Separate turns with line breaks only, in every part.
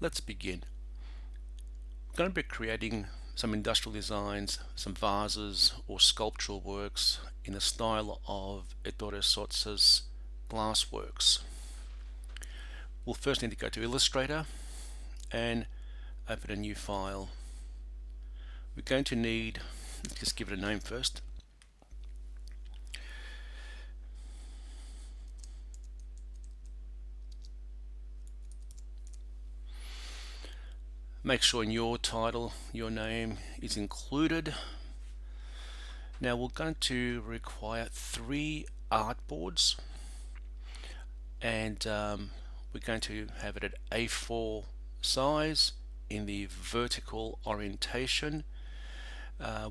let's begin. I'm going to be creating some industrial designs, some vases or sculptural works in the style of Ettore Sottsass glassworks. We'll first need to go to Illustrator and open a new file. We're going to need, let's just give it a name first. Make sure in your title your name is included. Now we're going to require 3 artboards, and we're going to have it at A4 size in the vertical orientation.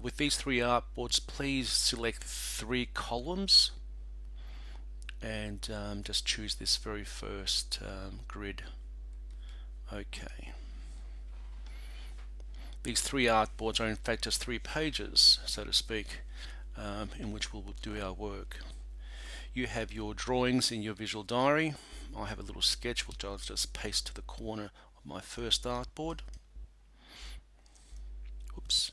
With these 3 artboards, please select 3 columns and just choose this very first grid. Okay. These 3 artboards are in fact just 3 pages, so to speak, in which we'll do our work. You have your drawings in your visual diary. I have a little sketch which I'll just paste to the corner of my first artboard. Oops.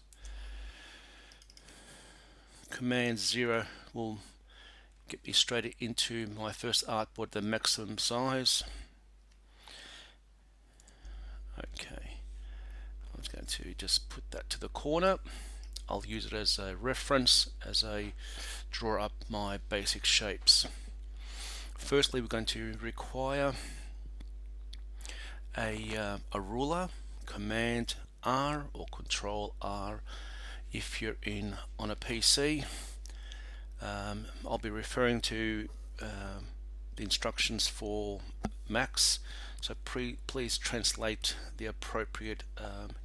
Command 0 will get me straight into my first artboard, the maximum size. Okay. I'm going to just put that to the corner. I'll use it as a reference as I draw up my basic shapes. Firstly, we're going to require a ruler. Command R or Control R if you're on a PC. I'll be referring to the instructions for Macs, so please translate the appropriate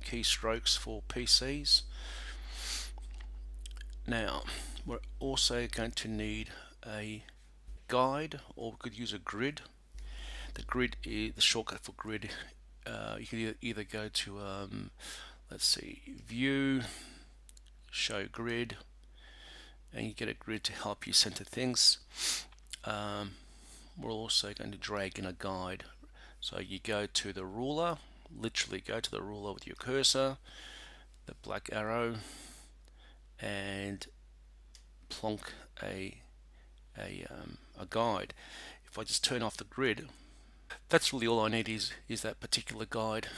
keystrokes for PCs. Now we're also going to need a guide, or we could use a grid. The grid is the shortcut for grid. You can either go to let's see, view, show grid, and you get a grid to help you center things. We're also going to drag in a guide. So you go to the ruler, literally go to the ruler with your cursor, the black arrow, and plonk a guide. If I just turn off the grid, that's really all I need is that particular guide.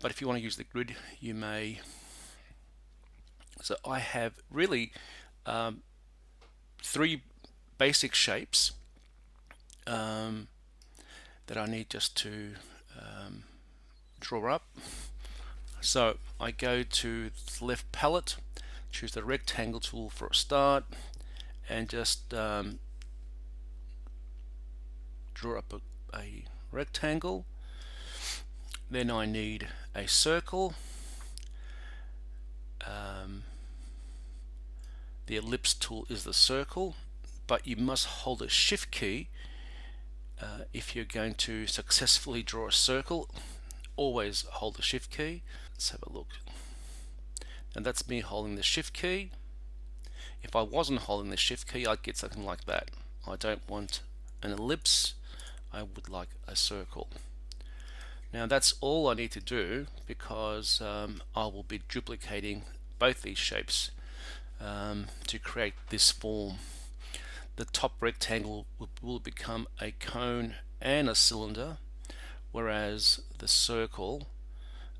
But if you want to use the grid, you may. So I have really 3 basic shapes that I need just to draw up. So I go to the left palette, choose the rectangle tool for a start, and just draw up a rectangle. Then I need a circle. The ellipse tool is the circle, but you must hold a shift key if you're going to successfully draw a circle. Always hold the shift key. Let's have a look. And that's me holding the shift key. If I wasn't holding the shift key, I'd get something like that. I don't want an ellipse, I would like a circle. Now that's all I need to do, because I will be duplicating both these shapes to create this form. The top rectangle will become a cone and a cylinder, whereas the circle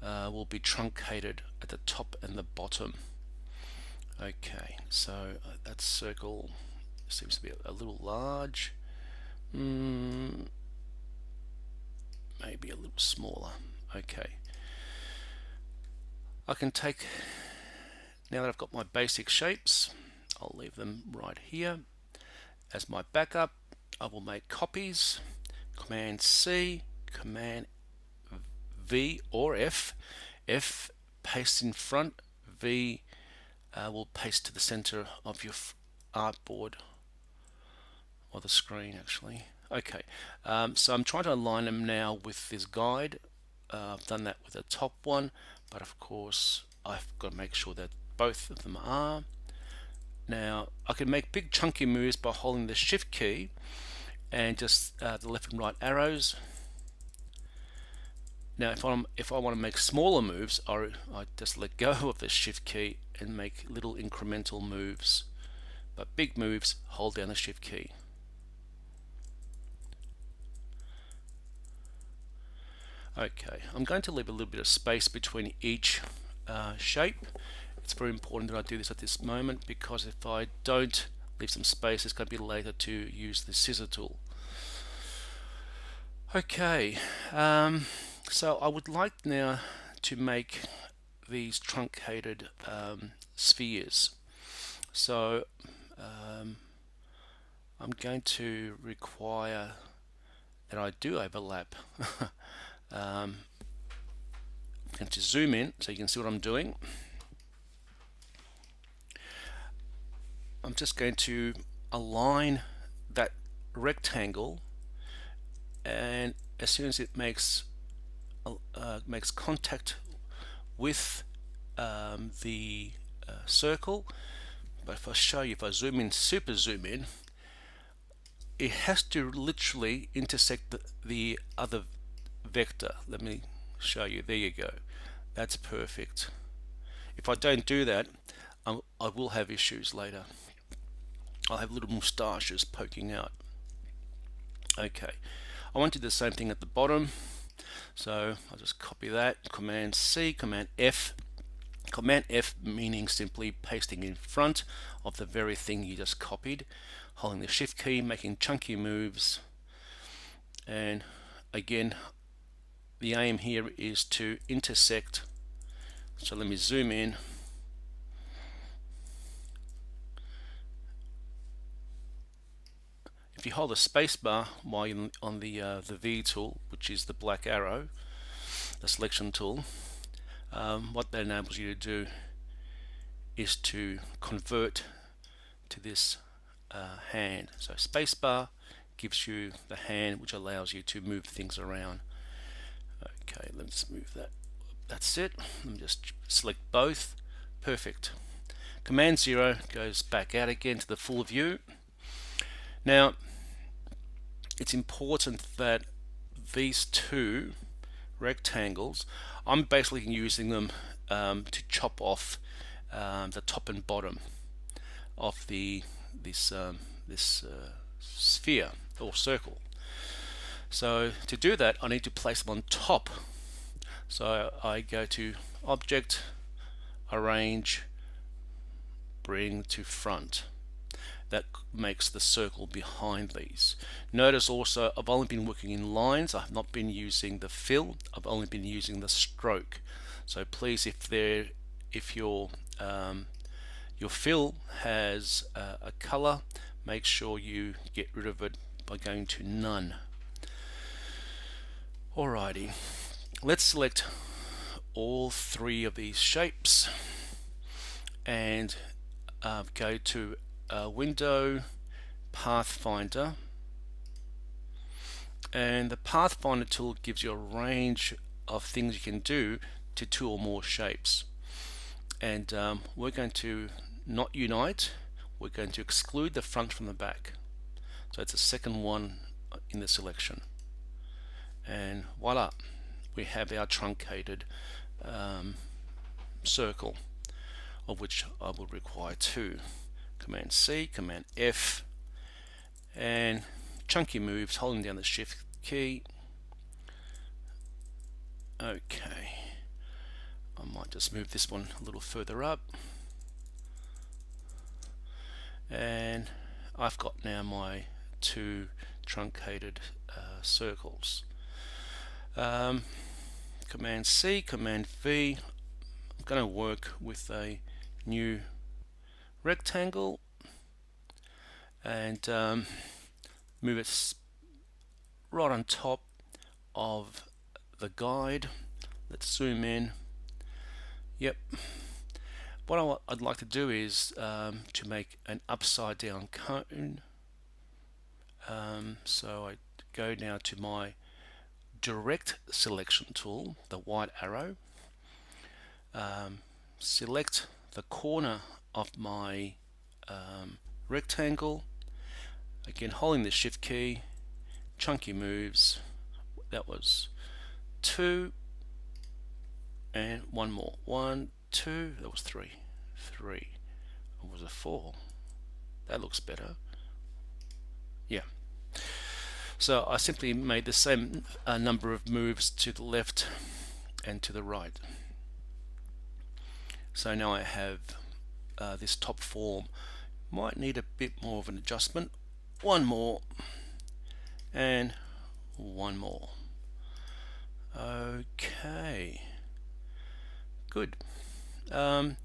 will be truncated at the top and the bottom. Okay, so that circle seems to be a little large. Maybe a little smaller. Okay. I can take, now that I've got my basic shapes, I'll leave them right here. As my backup, I will make copies. Command C, Command V or F. F paste in front, V will paste to the center of your artboard, or the screen actually. Okay, so I'm trying to align them now with this guide. I've done that with the top one, but of course I've got to make sure that both of them are. Now I can make big chunky moves by holding the shift key and just the left and right arrows. Now if I want to make smaller moves, I just let go of the shift key and make little incremental moves. But big moves, hold down the shift key. Okay, I'm going to leave a little bit of space between each shape. It's very important that I do this at this moment, because if I don't leave some space, it's going to be later to use the scissor tool. Okay, so I would like now to make these truncated spheres. So I'm going to require that I do overlap. I'm going to zoom in so you can see what I'm doing. I'm just going to align that rectangle, and as soon as it makes contact with the circle, but if I show you, if I zoom in, super zoom in, it has to literally intersect the other vector. Let me show you. There you go. That's perfect. If I don't do that, I will have issues later. I'll have little moustaches poking out. Okay, I want to do the same thing at the bottom, so I'll just copy that, Command C, Command F. Command F meaning simply pasting in front of the very thing you just copied, holding the shift key, making chunky moves, and again the aim here is to intersect. So let me zoom in. If you hold the spacebar while you're on the V tool, which is the black arrow, the selection tool, what that enables you to do is to convert to this hand. So spacebar gives you the hand, which allows you to move things around. Okay, let's move that. That's it. Let me just select both. Perfect. Command 0 goes back out again to the full view. Now, it's important that these two rectangles, I'm basically using them to chop off the top and bottom of this sphere or circle. So to do that, I need to place them on top. So I go to Object, Arrange, Bring to Front. That makes the circle behind these. Notice also I've only been working in lines. I've not been using the fill. I've only been using the stroke. So please, if your fill has a color, make sure you get rid of it by going to none. Alrighty, let's select all three of these shapes and go to Window, Pathfinder, and the Pathfinder tool gives you a range of things you can do to two or more shapes, and we're going to not unite, we're going to exclude the front from the back. So it's the second one in the selection, and voila, we have our truncated circle, of which I will require two. Command C, Command F, and chunky moves, holding down the shift key. Okay, I might just move this one a little further up, and I've got now my two truncated circles. Command C, Command V. I'm going to work with a new rectangle and move it right on top of the guide. Let's zoom in. Yep. What I'd like to do is to make an upside down cone. So I go now to my direct selection tool, the white arrow, select the corner of my rectangle, again holding the shift key, chunky moves. That was 2, and one more. 1, 2, that was 3. 3. Or was it 4? That looks better. Yeah. So I simply made the same number of moves to the left and to the right. So now I have this top form. Might need a bit more of an adjustment. One more and one more. Okay, good. Then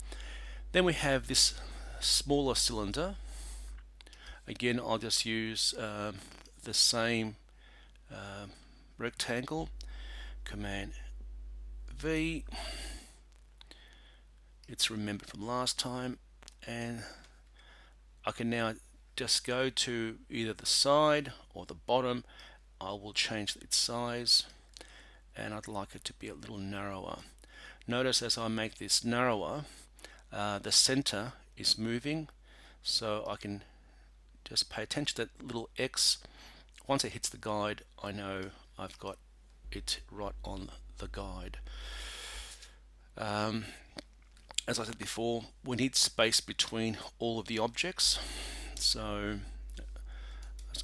we have this smaller cylinder. Again, I'll just use the same rectangle. Command V. It's remembered from last time, and I can now just go to either the side or the bottom. I will change its size, and I'd like it to be a little narrower. Notice as I make this narrower, the center is moving, so I can just pay attention to that little X. Once it hits the guide, I know I've got it right on the guide. As I said before, we need space between all of the objects, so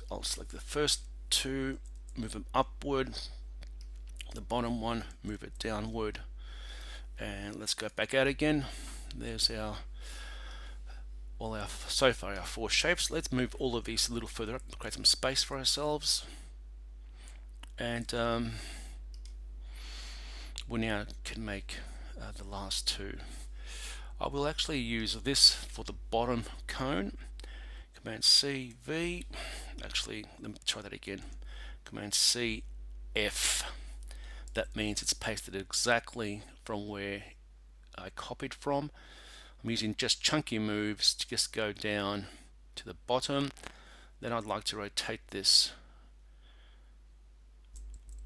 I'll select the first two, move them upward, the bottom one, move it downward, and let's go back out again. There's our so far our 4 shapes. Let's move all of these a little further up, create some space for ourselves, and we now can make the last 2. I will actually use this for the bottom cone. Command C, V. Actually, let me try that again. Command C, F. That means it's pasted exactly from where I copied from. I'm using just chunky moves to just go down to the bottom. Then I'd like to rotate this.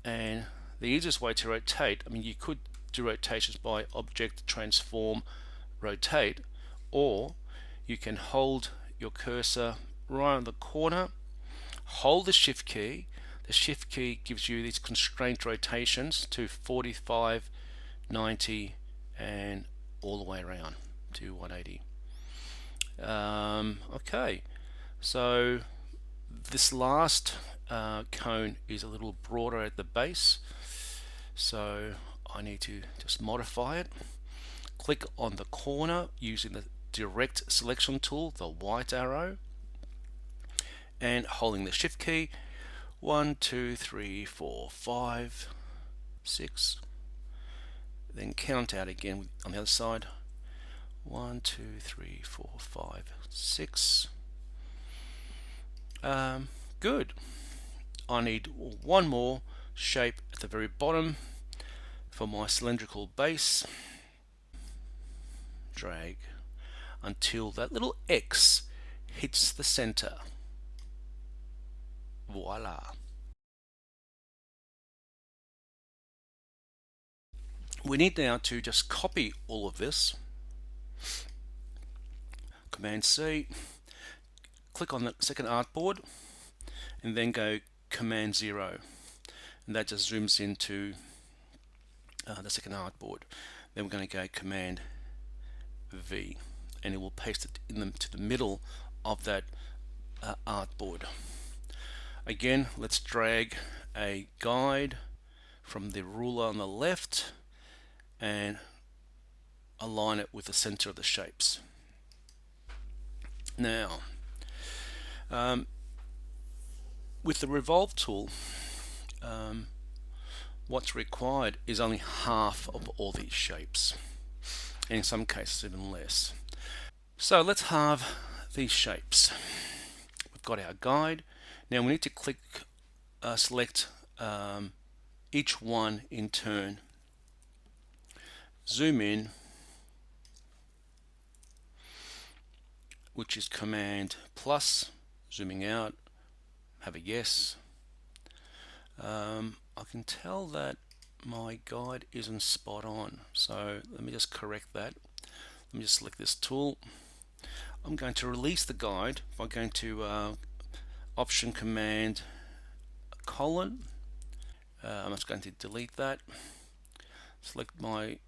And the easiest way to rotate, I mean, you could do rotations by object, transform, rotate, or you can hold your cursor right on the corner, hold the shift key. The shift key gives you these constraint rotations to 45, 90, and all the way around to 180. Okay, so this last cone is a little broader at the base, so I need to just modify it. Click on the corner using the direct selection tool, the white arrow, and holding the shift key. 1, 2, 3, 4, 5, 6. Then count out again on the other side. 1, 2, 3, 4, 5, 6. Good. I need one more shape at the very bottom for my cylindrical base. Drag until that little X hits the center. Voila. We need now to just copy all of this. Command C, click on the second artboard, and then go Command 0, and that just zooms into the second artboard. Then we're going to go Command V, and it will paste it to the middle of that artboard. Again, let's drag a guide from the ruler on the left and align it with the center of the shapes. Now, with the Revolve tool, what's required is only half of all these shapes, and in some cases even less. So let's halve these shapes. We've got our guide. Now we need to select each one in turn. Zoom in, which is Command plus, zooming out, have a yes. I can tell that my guide isn't spot on, so let me just correct that. Let me just select this tool. I'm going to release the guide by going to Option Command colon. I'm just going to delete that. Select my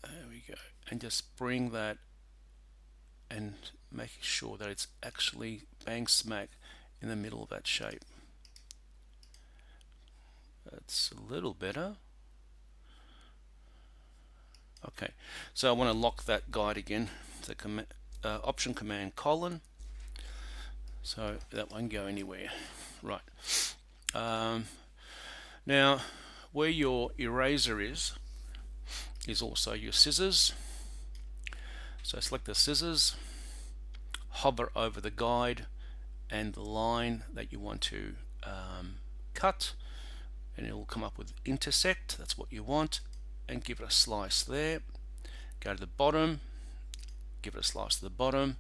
There we go. And just bring that and making sure that it's actually bang smack in the middle of that shape. That's a little better. Okay, so I want to lock that guide again. So Option Command colon. So that won't go anywhere. Right. Now, where your eraser is also your scissors. So select the scissors, hover over the guide and the line that you want to cut, and it will come up with intersect. That's what you want, and give it a slice there. Go to the bottom, give it a slice to the bottom.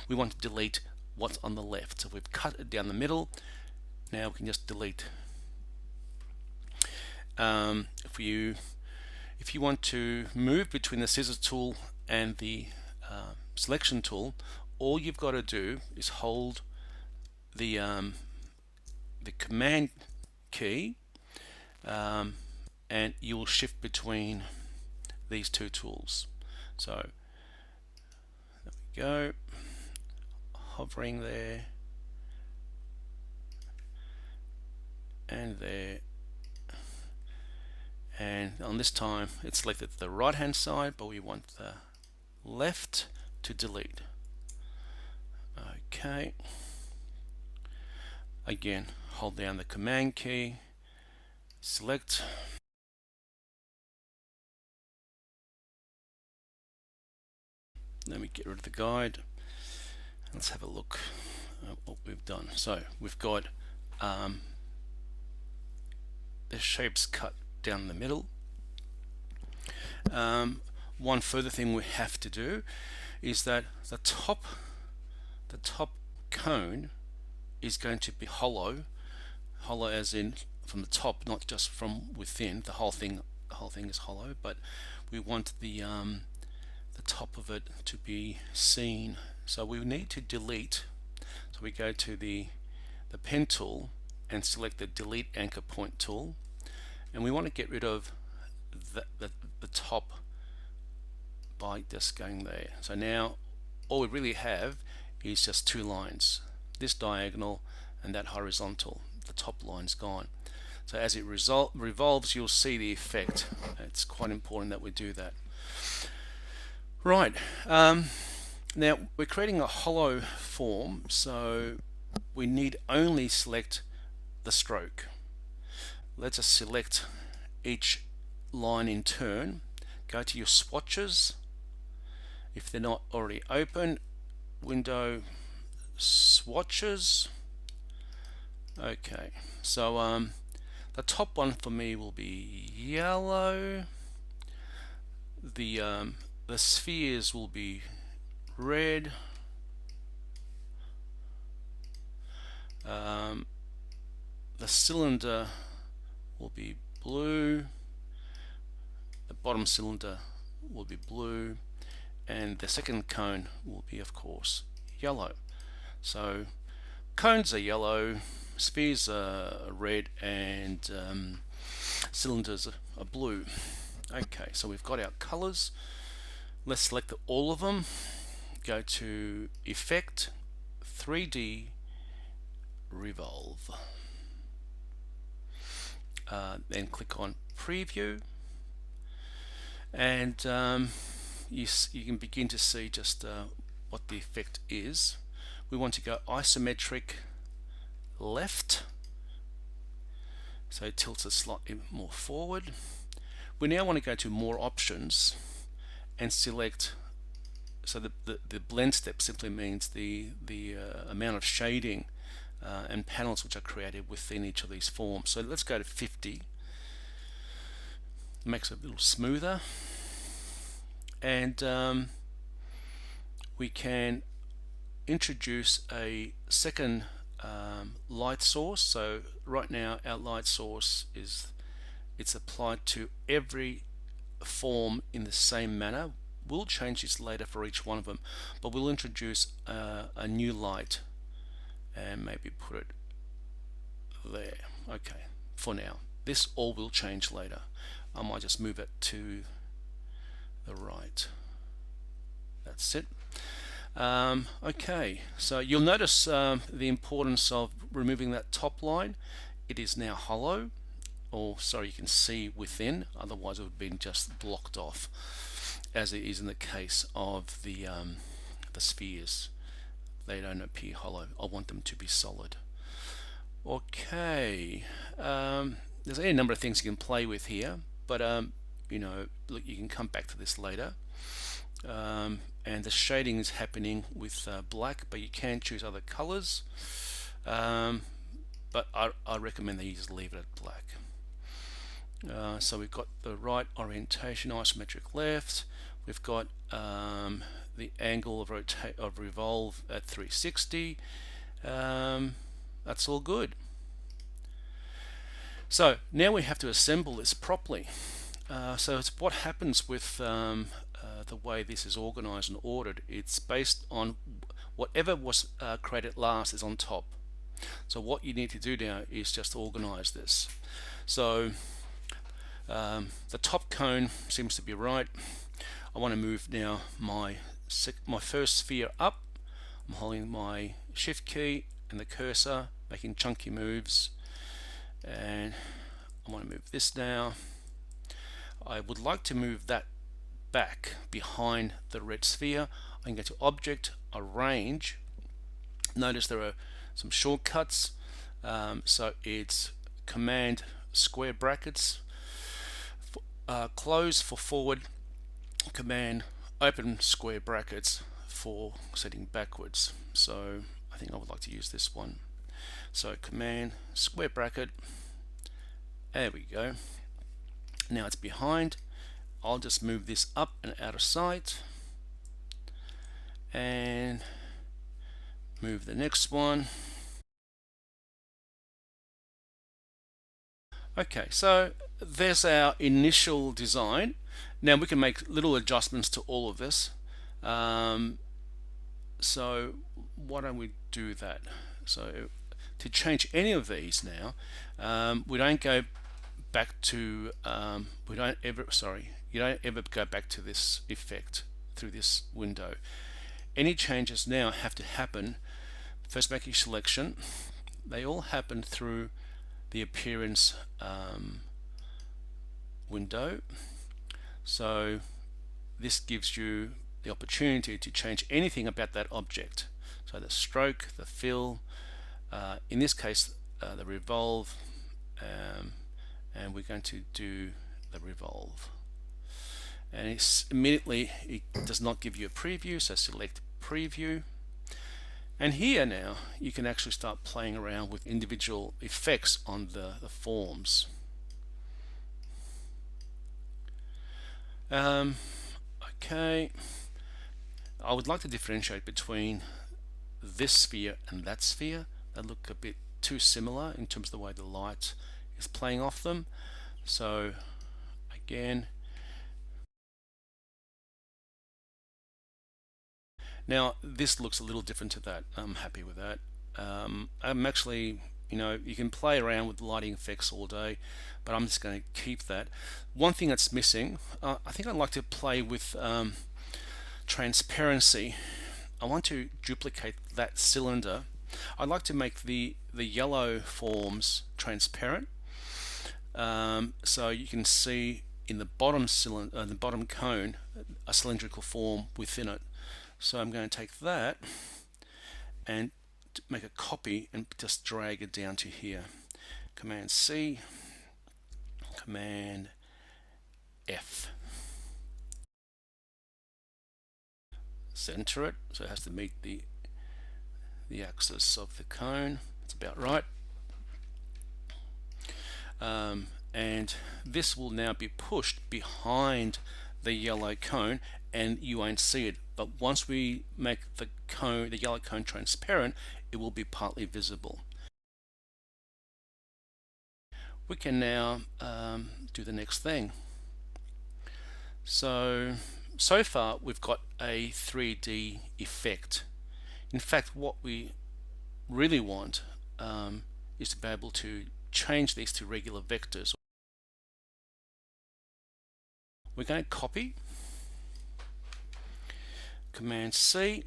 We want to delete what's on the left, so we've cut it down the middle. Now we can just delete. If you want to move between the scissors tool and the selection tool, all you've got to do is hold the command key, and you'll shift between these two tools. So there we go, hovering there and there, and on this time it's selected the right hand side, but we want the left to delete. Okay, again, hold down the command key, select, let me get rid of the guide. Let's have a look at what we've done. So we've got the shapes cut down the middle. One further thing we have to do is that the top cone is going to be hollow as in from the top, not just from within. The whole thing is hollow, but we want the top of it to be seen. So we need to delete. So we go to the pen tool and select the delete anchor point tool, and we want to get rid of the top by just going there. So now all we really have is just two lines, this diagonal and that horizontal. The top line's gone. So as it revolves, you'll see the effect. It's quite important that we do that. Right, now we're creating a hollow form, so we need only select the stroke. Let's just select each line in turn. Go to your swatches. If they're not already open, window swatches. Okay, so the top one for me will be yellow. The spheres will be red. The cylinder will be blue. The bottom cylinder will be blue, and the second cone will be, of course, yellow. So cones are yellow, spheres are red, and cylinders are blue. Okay, so we've got our colors. Let's select all of them. Go to Effect, 3D, Revolve. Then click on Preview, and you can begin to see just what the effect is. We want to go isometric left, so it tilts it slightly more forward. We now want to go to more options and select, so the blend step simply means the amount of shading and panels which are created within each of these forms. So let's go to 50. Makes it a little smoother, and we can introduce a second light source. So right now our light source it's applied to every form in the same manner. We'll change this later for each one of them, but we'll introduce a new light and maybe put it there. Okay, for now. This all will change later. I might just move it to the right. That's it. Okay, so you'll notice the importance of removing that top line. It is now hollow, or sorry, you can see within, otherwise it would have been just blocked off, as it is in the case of the spheres. They don't appear hollow. I want them to be solid. Okay, there's any number of things you can play with here, but you know, look, you can come back to this later. And the shading is happening with black, but you can choose other colors, but I recommend that you just leave it at black. So we've got the right orientation, isometric left. We've got the angle of revolve at 360. That's all good. So now we have to assemble this properly. So it's what happens with the way this is organized and ordered. It's based on whatever was created last is on top. So what you need to do now is just organize this. So the top cone seems to be right. I want to move now my first sphere up. I'm holding my shift key and the cursor, making chunky moves, and I want to move this now. I would like to move that back behind the red sphere. I can go to Object, Arrange. Notice there are some shortcuts. So it's Command square brackets, close for forward, Command open square brackets for setting backwards. So I think I would like to use this one. So Command square bracket, there we go. Now it's behind. I'll just move this up and out of sight and move the next one. Okay, so there's our initial design. Now we can make little adjustments to all of this. So why don't we do that? So to change any of these now, we don't go back to you don't ever go back to this effect through this window. Any changes now have to happen, first making selection, they all happen through the appearance window. So this gives you the opportunity to change anything about that object. So the stroke, the fill, in this case the revolve, and we're going to do the revolve. And it does not give you a preview, so select preview. And here now you can actually start playing around with individual effects on the forms. Okay, I would like to differentiate between this sphere and that sphere. They look a bit too similar in terms of the way the light is playing off them. So again, now this looks a little different to that. I'm happy with that. I'm actually, you can play around with lighting effects all day, but I'm just going to keep that. One thing that's missing, I think I'd like to play with transparency. I want to duplicate that cylinder. I'd like to make the yellow forms transparent, so you can see in the bottom cylinder, the bottom cone, a cylindrical form within it. So I'm going to take that and make a copy and just drag it down to here. Command C, Command F. Center it so it has to meet the axis of the cone. It's about right. And this will now be pushed behind the yellow cone, and you won't see it. But once we make the yellow cone transparent, it will be partly visible. We can now do the next thing. So far we've got a 3D effect. In fact, what we really want is to be able to change these to regular vectors. We're going to copy, Command C,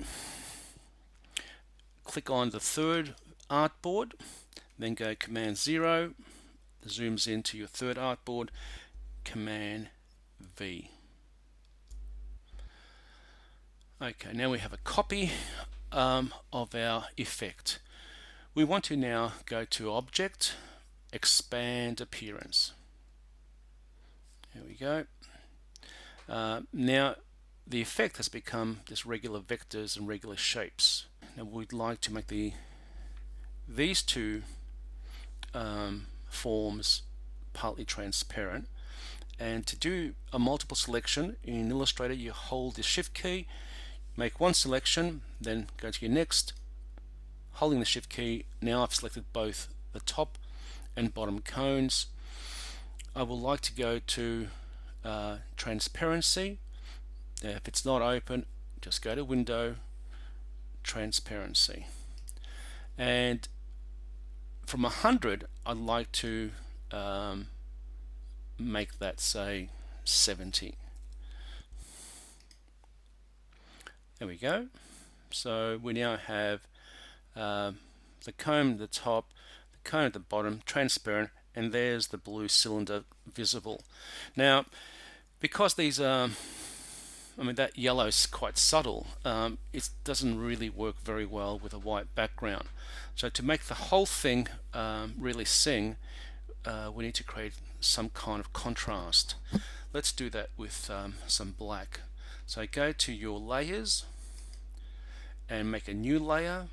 click on the third artboard, then go Command 0, zooms into your third artboard, Command V. Okay, now we have a copy of our effect. We want to now go to Object, Expand Appearance. There we go. Now the effect has become just regular vectors and regular shapes. Now we'd like to make these two forms partly transparent, and to do a multiple selection in Illustrator, you hold the Shift key, make one selection, then go to your next, holding the Shift key. Now I've selected both the top and bottom cones. I would like to go to transparency. If it's not open, just go to Window, Transparency, and from 100 I'd like to make that say 70. There we go. So we now have the cone at the top, the cone at the bottom, transparent, and there's the blue cylinder visible. Now, because these are, that yellow is quite subtle, it doesn't really work very well with a white background. So to make the whole thing really sing, we need to create some kind of contrast. Let's do that with some black. So go to your layers and make a new layer,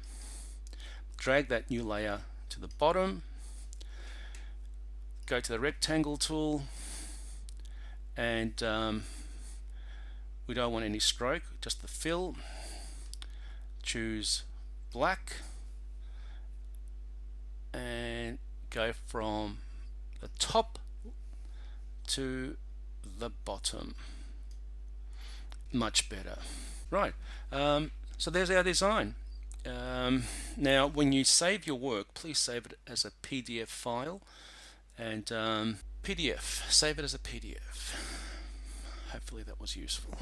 drag that new layer to the bottom, go to the rectangle tool, and we don't want any stroke, just the fill. Choose black and go from the top to the bottom. Much better. Right, so there's our design. Now when you save your work, please save it as a PDF file, and PDF, save it as a PDF. Hopefully that was useful.